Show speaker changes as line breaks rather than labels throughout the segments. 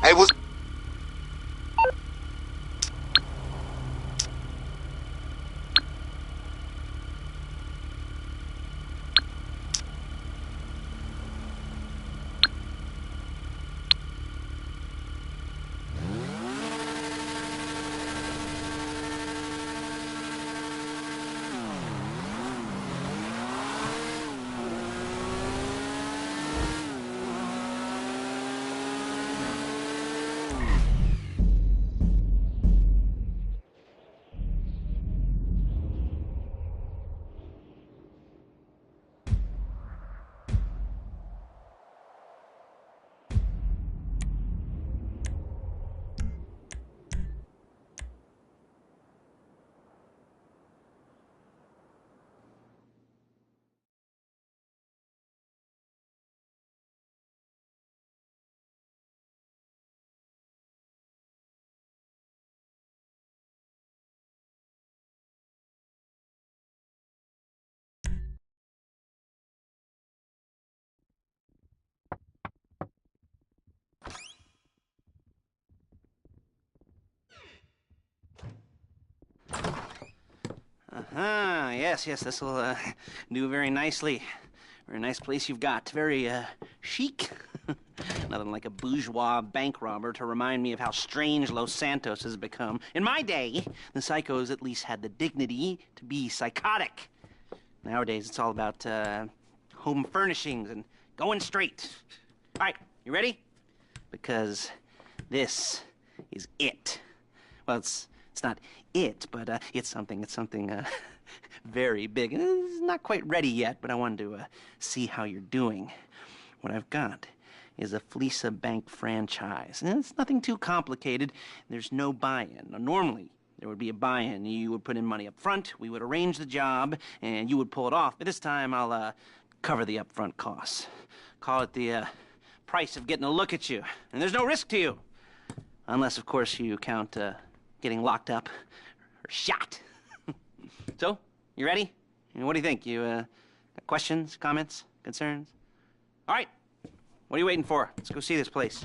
I was...
Yes, this will do very nicely. Very nice place you've got. Very chic. Nothing like a bourgeois bank robber to remind me of how strange Los Santos has become. In my day, the psychos at least had the dignity to be psychotic. Nowadays, it's all about home furnishings and going straight. All right, you ready? Because this is it. Well, it's not it, but it's something very big. It's not quite ready yet, but I wanted to see how you're doing. What I've got is a Fleesa Bank franchise. And it's nothing too complicated. There's no buy-in. Now, normally, there would be a buy-in. You would put in money up front, we would arrange the job, and you would pull it off. But this time, I'll cover the upfront costs. Call it the price of getting a look at you. And there's no risk to you. Unless, of course, you count getting locked up or shot. So, you ready? What do you think? You got questions, comments, concerns? All right. What are you waiting for? Let's go see this place.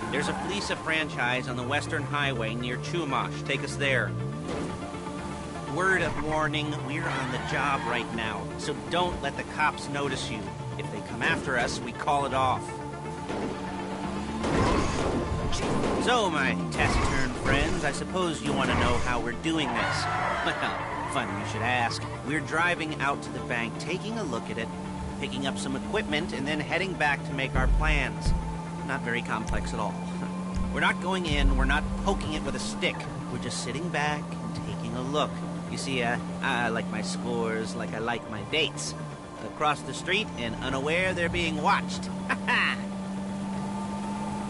There's a Fleesa franchise on the Western Highway near Chumash. Take us there. Word of warning, we're on the job right now, so don't let the cops notice you. If they come after us, we call it off. So, my taciturn friends, I suppose you want to know how we're doing this. Well, funny you should ask. We're driving out to the bank, taking a look at it, picking up some equipment, and then heading back to make our plans. Not very complex at all. We're not going in, we're not poking it with a stick. We're just sitting back and taking a look. You see, I like my scores like I like my dates. Across the street and unaware they're being watched.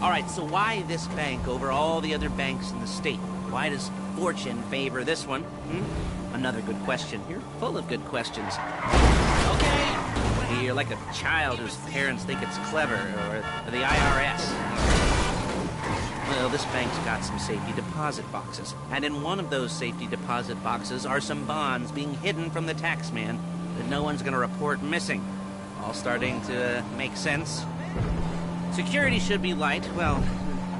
All right, so why this bank over all the other banks in the state? Why does fortune favor this one? Another good question. You're full of good questions. Okay. You're like a child whose parents think it's clever, or the IRS. Well, this bank's got some safety deposit boxes, and in one of those safety deposit boxes are some bonds being hidden from the tax man that no one's gonna report missing. All starting to make sense. Security should be light, well,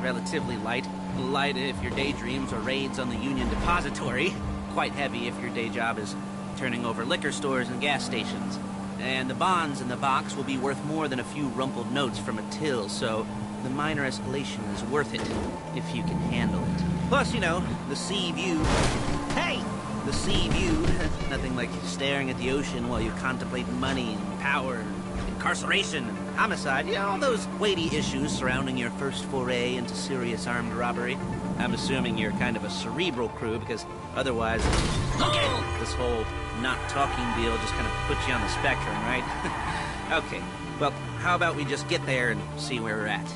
relatively light. Light if your daydreams are raids on the Union Depository. Quite heavy if your day job is turning over liquor stores and gas stations. And the bonds in the box will be worth more than a few rumpled notes from a till, so the minor escalation is worth it, if you can handle it. Plus, you know, the sea view. Hey! sea view. Nothing like staring at the ocean while you contemplate money and power and incarceration and homicide. You know, all those weighty issues surrounding your first foray into serious armed robbery. I'm assuming you're kind of a cerebral crew, because otherwise, this whole not talking deal just kind of puts you on the spectrum, right? Okay, well, how about we just get there and see where we're at?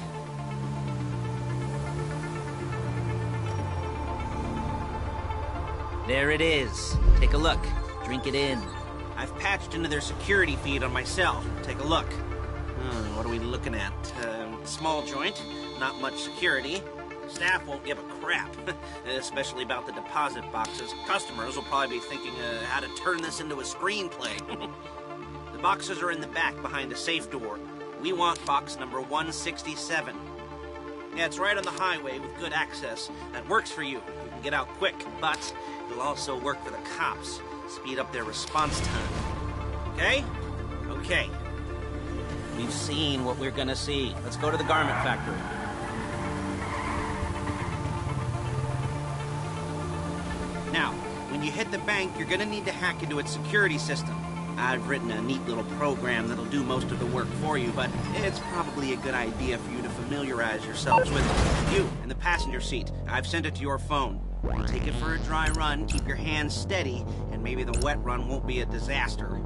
There it is. Take a look. Drink it in. I've patched into their security feed on my cell. Take a look. What are we looking at? Small joint, not much security. Staff won't give a crap, especially about the deposit boxes. Customers will probably be thinking how to turn this into a screenplay. The boxes are in the back behind a safe door. We want box number 167. Yeah, it's right on the highway with good access. That works for you. You can get out quick, but it'll also work for the cops. Speed up their response time. Okay? Okay. We've seen what we're gonna see. Let's go to the garment factory. Now, when you hit the bank, you're gonna need to hack into its security system. I've written a neat little program that'll do most of the work for you, but it's probably a good idea for you to familiarize yourselves with it. You, in the passenger seat, I've sent it to your phone. Take it for a dry run, keep your hands steady, and maybe the wet run won't be a disaster.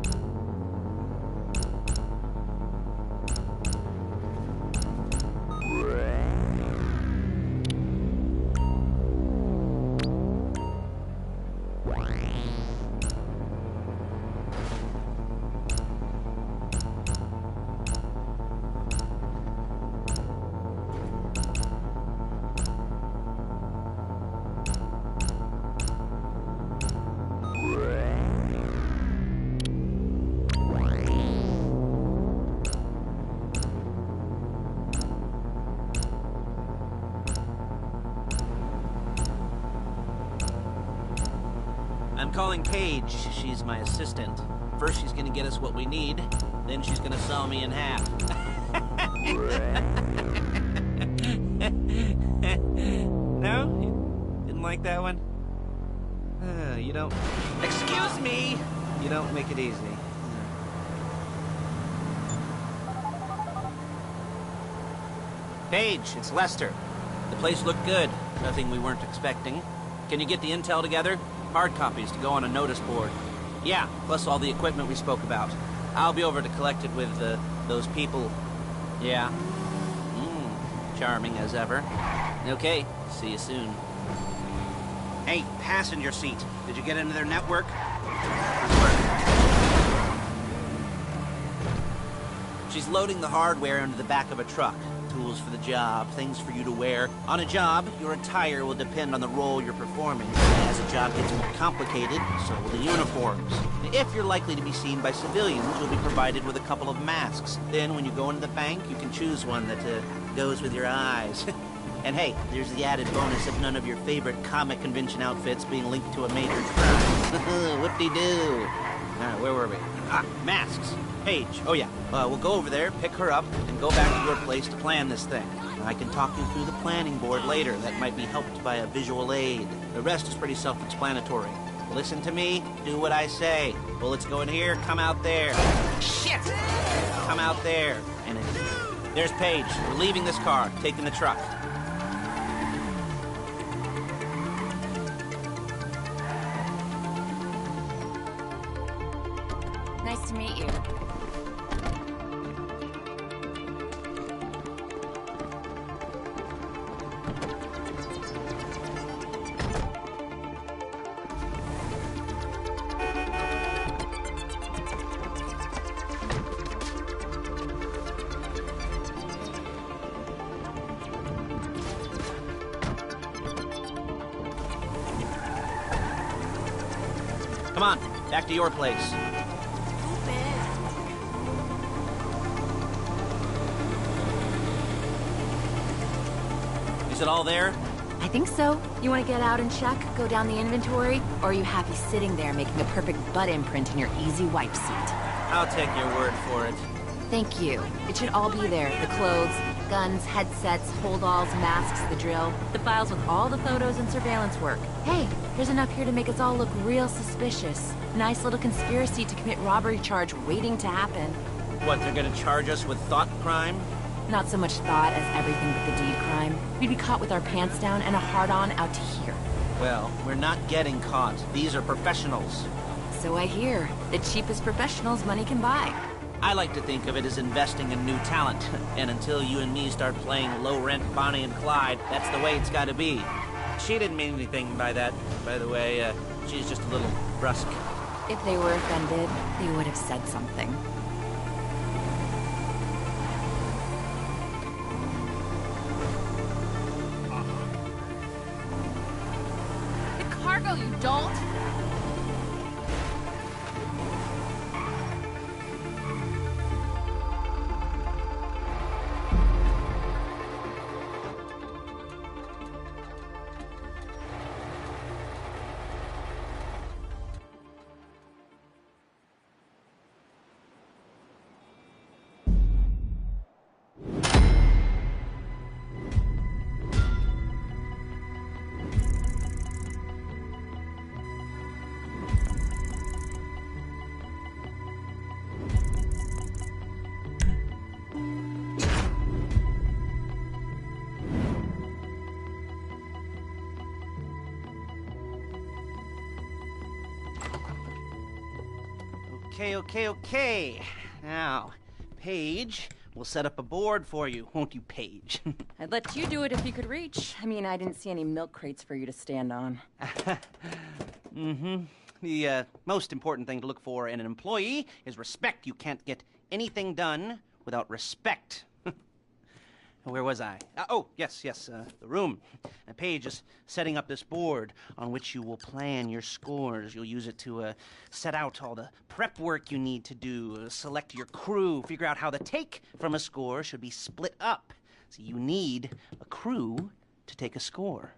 I'm calling Paige. She's my assistant. First she's gonna get us what we need, then she's gonna saw me in half. No? You didn't like that one? You don't... Excuse me! You don't make it easy. Paige, it's Lester. The place looked good. Nothing we weren't expecting. Can you get the intel together? Hard copies to go on a notice board. Yeah, plus all the equipment we spoke about. I'll be over to collect it with those people. Yeah. Charming as ever. Okay, see you soon. Hey, passenger seat. Did you get into their network? She's loading the hardware into the back of a truck. Tools for the job, things for you to wear. On a job, your attire will depend on the role you're performing. As the job gets more complicated, so will the uniforms. If you're likely to be seen by civilians, you'll be provided with a couple of masks. Then when you go into the bank, you can choose one that goes with your eyes. And hey, there's the added bonus of none of your favorite comic convention outfits being linked to a major crime. Whoop-de-doo. Alright, where were we? Masks. Paige. Oh yeah, we'll go over there, pick her up, and go back to your place to plan this thing. I can talk you through the planning board later. That might be helped by a visual aid. The rest is pretty self-explanatory. Listen to me, do what I say. Bullets go in here, come out there. Shit! Come out there. And there's Paige. We're leaving this car, taking the truck.
Nice to meet you.
Come on, back to your place. Is it all there?
I think so. You want to get out and check, go down the inventory, or are you happy sitting there making a perfect butt imprint in your easy wipe seat?
I'll take your word for it.
Thank you. It should all be there. The clothes, Guns, headsets, holdalls, masks, the drill. The files with all the photos and surveillance work. Hey, there's enough here to make us all look real suspicious. Nice little conspiracy to commit robbery charge waiting to happen.
What, they're gonna charge us with thought crime?
Not so much thought as everything but the deed crime. We'd be caught with our pants down and a hard-on out to here.
Well, we're not getting caught. These are professionals.
So I hear. The cheapest professionals money can buy.
I like to think of it as investing in new talent. And until you and me start playing low-rent Bonnie and Clyde, that's the way it's gotta be. She didn't mean anything by that, by the way. She's just a little brusque.
If they were offended, they would have said something. The cargo, you don't?
Okay. Now, Paige, we'll set up a board for you, won't you, Paige?
I'd let you do it if you could reach. I mean, I didn't see any milk crates for you to stand on.
The most important thing to look for in an employee is respect. You can't get anything done without respect. Where was I? Yes, the room. Paige is setting up this board on which you will plan your scores. You'll use it to set out all the prep work you need to do, select your crew, figure out how the take from a score should be split up. So you need a crew to take a score.